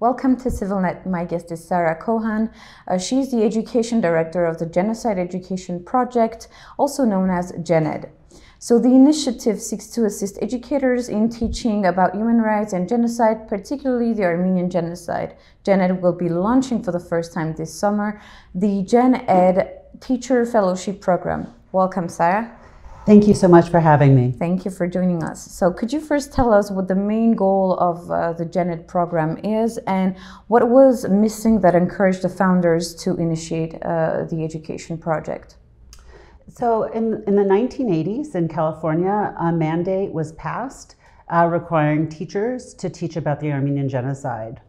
Welcome to CivilNet. My guest is Sara Cohan. She's the Education Director of the Genocide Education Project, also known as GenEd. So the initiative seeks to assist educators in teaching about human rights and genocide, particularly the Armenian Genocide. GenEd will be launching for the first time this summer the GenEd Teacher Fellowship Program. Welcome, Sara. Thank you so much for having me. Thank you for joining us. So could you first tell us what the main goal of the GenEd program is and what was missing that encouraged the founders to initiate the education project? So in the 1980s in California, a mandate was passed requiring teachers to teach about the Armenian Genocide.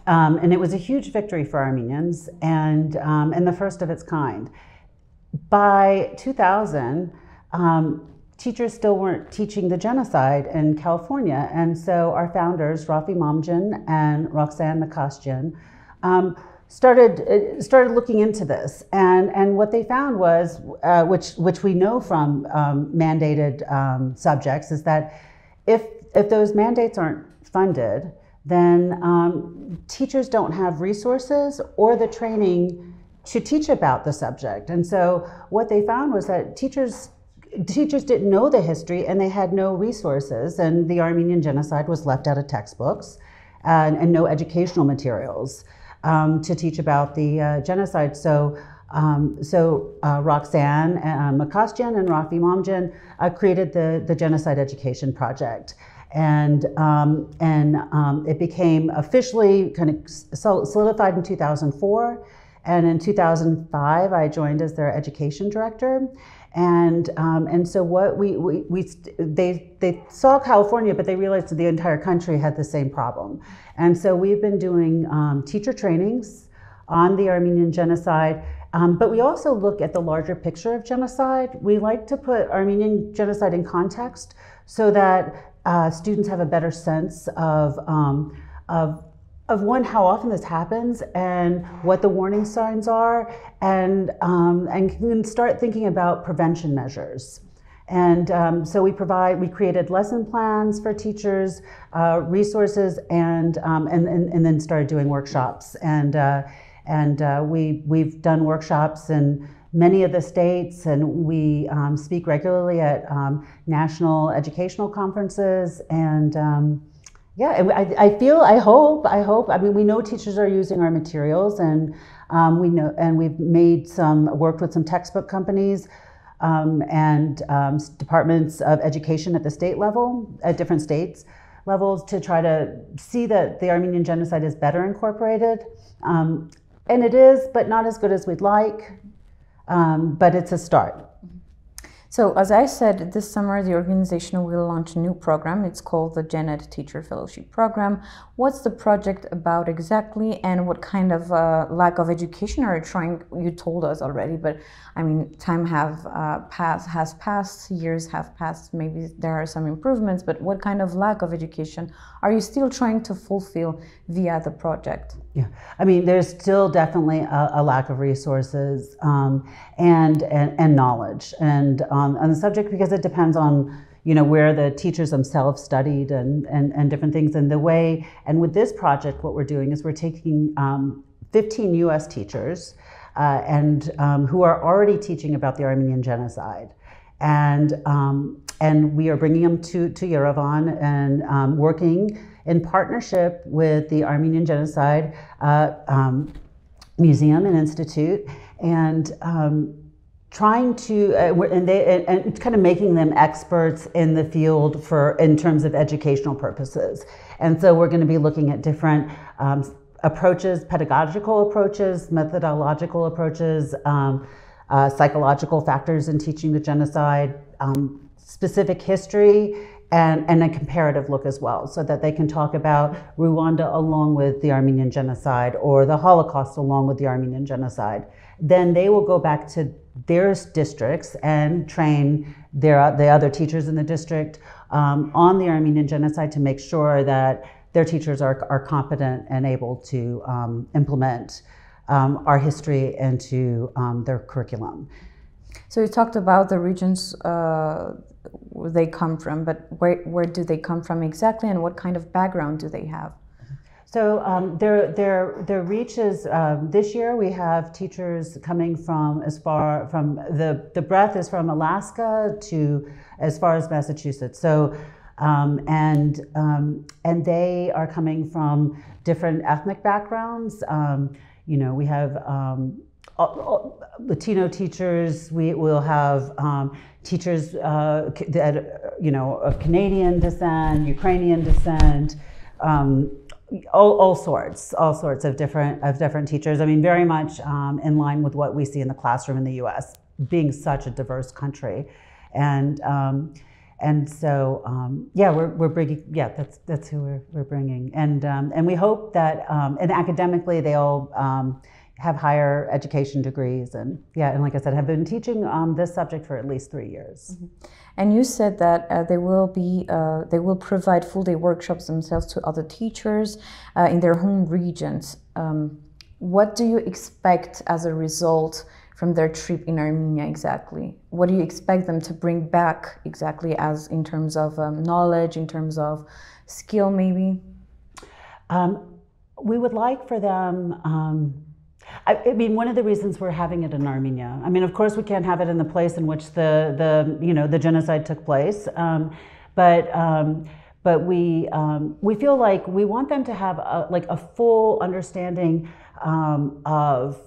And it was a huge victory for Armenians and the first of its kind. By 2000, teachers still weren't teaching the genocide in California, and so our founders, Rafi Mamjan and Roxanne Paitjan, started looking into this, and what they found was, which we know from mandated subjects, is that if those mandates aren't funded, then teachers don't have resources or the training to teach about the subject. And so what they found was that teachers didn't know the history and they had no resources, and the Armenian Genocide was left out of textbooks and no educational materials to teach about the genocide. So Roxanne Paitjan and Rafi Mamjan created the Genocide Education Project. And it became officially kind of solidified in 2004. And in 2005, I joined as their education director. And so what they saw California, but they realized that the entire country had the same problem. And so we've been doing teacher trainings on the Armenian Genocide, but we also look at the larger picture of genocide. We like to put Armenian Genocide in context so that students have a better sense of one, how often this happens and what the warning signs are, and can start thinking about prevention measures. And so we created lesson plans for teachers, resources, and then started doing workshops. And we've done workshops in many of the states, and we speak regularly at national educational conferences. And yeah, I hope. I mean, we know teachers are using our materials, and we know, and we've worked with some textbook companies and departments of education at the state level, at different states levels, to try to see that the Armenian Genocide is better incorporated. And it is, but not as good as we'd like. But it's a start. So as I said, this summer the organization will launch a new program. It's called the GenEd Teacher Fellowship Program. What's the project about exactly, and what kind of lack of education are you trying? You told us already, but I mean, time has passed, years have passed, maybe there are some improvements, but what kind of lack of education are you still trying to fulfill via the project? Yeah, I mean, there's still definitely a lack of resources and knowledge and on the subject, because it depends on where the teachers themselves studied and different things. And with this project, what we're doing is we're taking 15 US teachers who are already teaching about the Armenian Genocide, and we are bringing them to Yerevan and working in partnership with the Armenian Genocide Museum and Institute, and trying to and kind of making them experts in the field in terms of educational purposes. And so we're going to be looking at different approaches, pedagogical approaches, methodological approaches, psychological factors in teaching the genocide, specific history, and a comparative look as well, so that they can talk about Rwanda along with the Armenian Genocide, or the Holocaust along with the Armenian Genocide. Then they will go back to their districts and train the other teachers in the district on the Armenian Genocide, to make sure that their teachers are competent and able to implement our history into their curriculum. So you talked about the regions where they come from, but where do they come from exactly, and what kind of background do they have? So their reach is, this year we have teachers coming from the breadth is from Alaska to as far as Massachusetts. So, and they are coming from different ethnic backgrounds. You know, we have Latino teachers, we will have teachers that, you know, of Canadian descent, Ukrainian descent, all sorts of different teachers. I mean, very much in line with what we see in the classroom in the U.S., being such a diverse country, and so yeah, we're bringing, yeah, that's who we're bringing, and we hope that and academically they all have higher education degrees, and yeah, and like I said, have been teaching this subject for at least 3 years. Mm-hmm. And you said that they will provide full-day workshops themselves to other teachers in their home regions. What do you expect as a result from their trip in Armenia exactly? What do you expect them to bring back exactly, as in terms of knowledge, in terms of skill, maybe? We would like for them. I mean, one of the reasons we're having it in Armenia, I mean, of course, we can't have it in the place in which the genocide took place, but we feel like we want them to have a full understanding of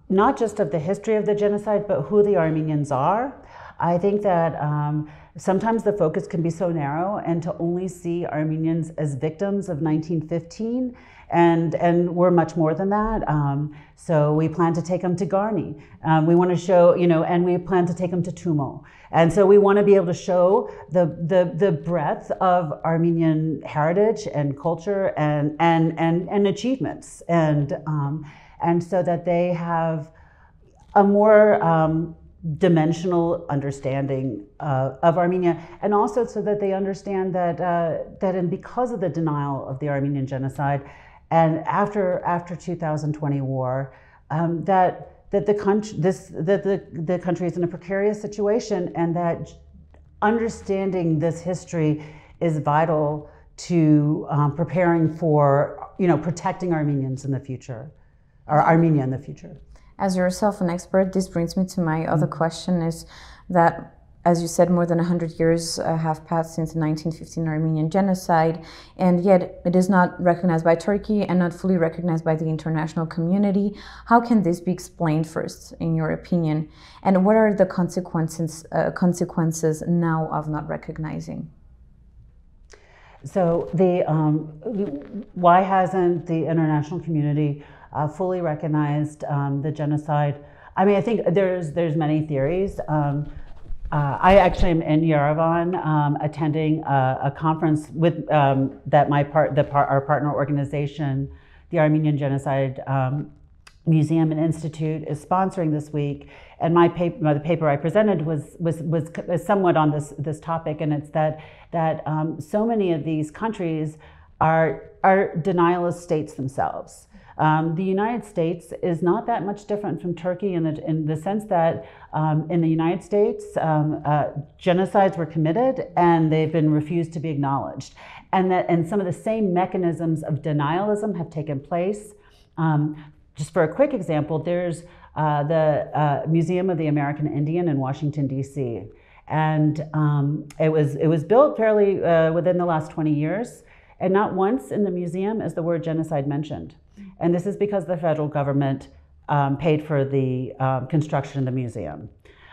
not just of the history of the genocide, but who the Armenians are. I think that sometimes the focus can be so narrow, and to only see Armenians as victims of 1915. And we're much more than that. So we plan to take them to Garni. We want to show, you know, and we plan to take them to Tumo. And so we want to be able to show the breadth of Armenian heritage and culture and achievements, and so that they have a more dimensional understanding of Armenia, and also so that they understand that and because of the denial of the Armenian genocide, and after 2020 war, that the country is in a precarious situation, and that understanding this history is vital to preparing for, you know, protecting Armenians in the future, or Armenia in the future. As yourself an expert, this brings me to my other question, is that, as you said, more than 100 years have passed since the 1915 Armenian genocide, and yet it is not recognized by Turkey and not fully recognized by the international community. How can this be explained first, in your opinion? And what are the consequences now of not recognizing? So why hasn't the international community fully recognized the genocide? I mean, I think there's many theories. I actually am in Yerevan attending a conference with that our partner organization, the Armenian Genocide Museum and Institute, is sponsoring this week. And the paper I presented was somewhat on this topic, and it's that so many of these countries are denialist states themselves. The United States is not that much different from Turkey in the sense that in the United States, genocides were committed and they've been refused to be acknowledged. And some of the same mechanisms of denialism have taken place. Just for a quick example, there's the Museum of the American Indian in Washington, D.C. And it was built fairly within the last 20 years. And not once in the museum is the word genocide mentioned. And this is because the federal government paid for the construction of the museum.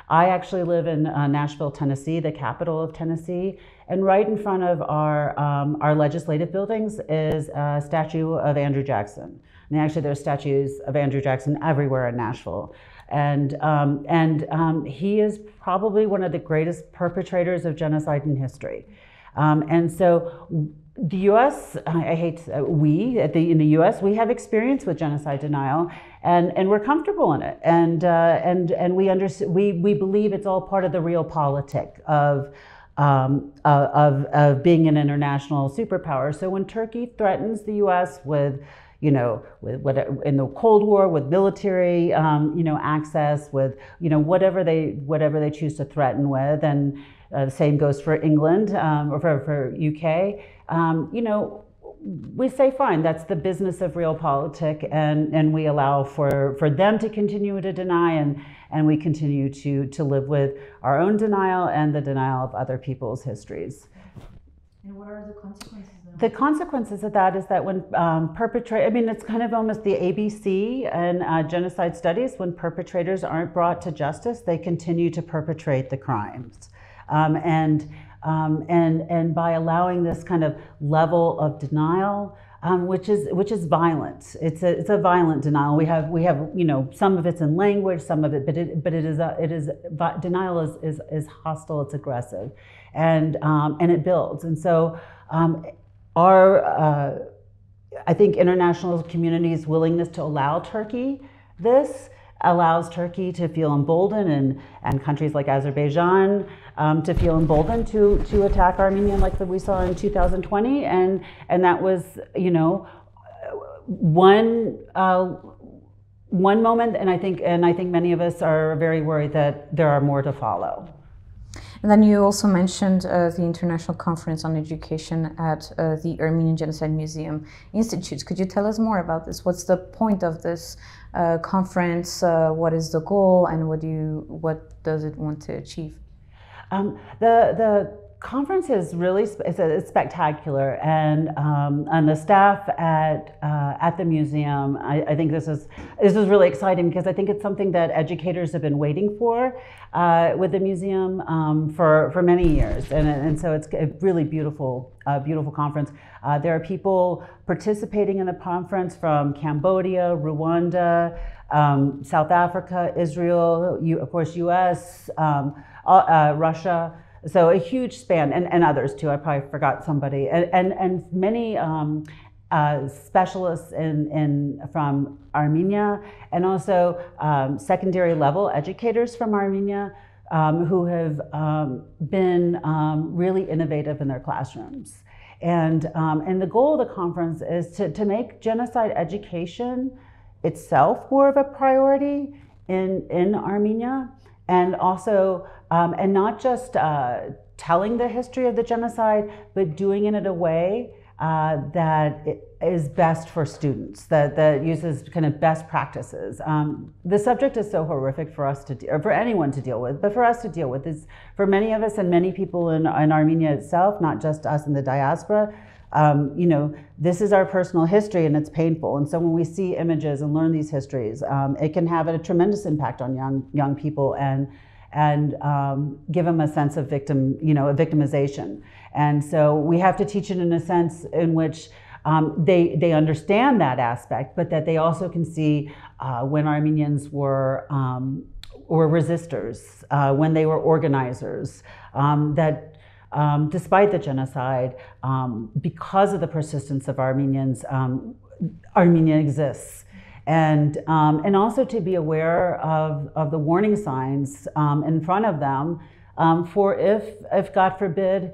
I actually live in Nashville, Tennessee, the capital of Tennessee, and right in front of our legislative buildings is a statue of Andrew Jackson. And actually there's statues of Andrew Jackson everywhere in Nashville. And he is probably one of the greatest perpetrators of genocide in history. And so the U.S., in the U.S., we have experience with genocide denial, and we're comfortable in it, and we believe it's all part of the realpolitik of being an international superpower. So when Turkey threatens the U.S. with, in the Cold War, with military, access, with, whatever they choose to threaten with, and the same goes for England or for UK. we say, fine, that's the business of realpolitik, and we allow for them to continue to deny, and we continue to live with our own denial and the denial of other people's histories. And what are the consequences of that? The consequences of that is that when it's kind of almost the ABC in genocide studies. When perpetrators aren't brought to justice, they continue to perpetrate the crimes. And by allowing this kind of level of denial, which is violent. It's a violent denial. We have some of it's in language, some of it, but denial is hostile. It's aggressive, and it builds. And so I think international community's willingness to allow Turkey this allows Turkey to feel emboldened, and countries like Azerbaijan to feel emboldened to attack Armenia, like we saw in 2020, and that was one moment, and I think many of us are very worried that there are more to follow. And then you also mentioned the International Conference on Education at the Armenian Genocide Museum Institute. Could you tell us more about this? What's the point of this conference? What is the goal, and what does it want to achieve? The conference is really it's spectacular, and the staff at the museum, I think this is really exciting, because I think it's something that educators have been waiting for with the museum for many years, and so it's a really beautiful conference. There are people participating in the conference from Cambodia, Rwanda, South Africa, Israel, of course US, Russia. So a huge span, and others too. I probably forgot somebody, and many specialists from Armenia, and also secondary level educators from Armenia who have been really innovative in their classrooms. And the goal of the conference is to make genocide education itself more of a priority in Armenia, and also and not just telling the history of the genocide, but doing it in a way that is best for students, that uses kind of best practices. The subject is so horrific for us or for anyone to deal with, but for us to deal with is, for many of us and many people in Armenia itself, not just us in the diaspora. This is our personal history, and it's painful. And so when we see images and learn these histories, it can have a tremendous impact on young people, and give them a sense of victimization. And so we have to teach it in a sense in which they understand that aspect, but that they also can see when Armenians were resistors, when they were organizers, that despite the genocide, because of the persistence of Armenians, Armenia exists. And also to be aware of the warning signs in front of them for if God forbid,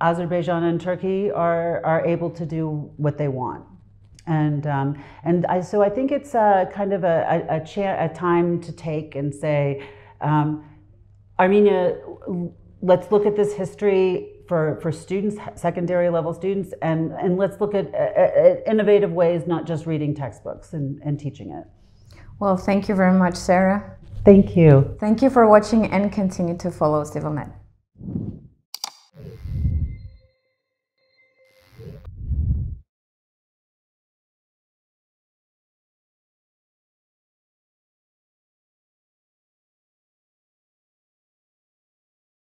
Azerbaijan and Turkey are able to do what they want. So I think it's kind of a time to take and say, Armenia, let's look at this history for students, secondary level students, and let's look at innovative ways, not just reading textbooks and teaching it. Well, thank you very much, Sara. Thank you. Thank you for watching, and continue to follow CivilNet.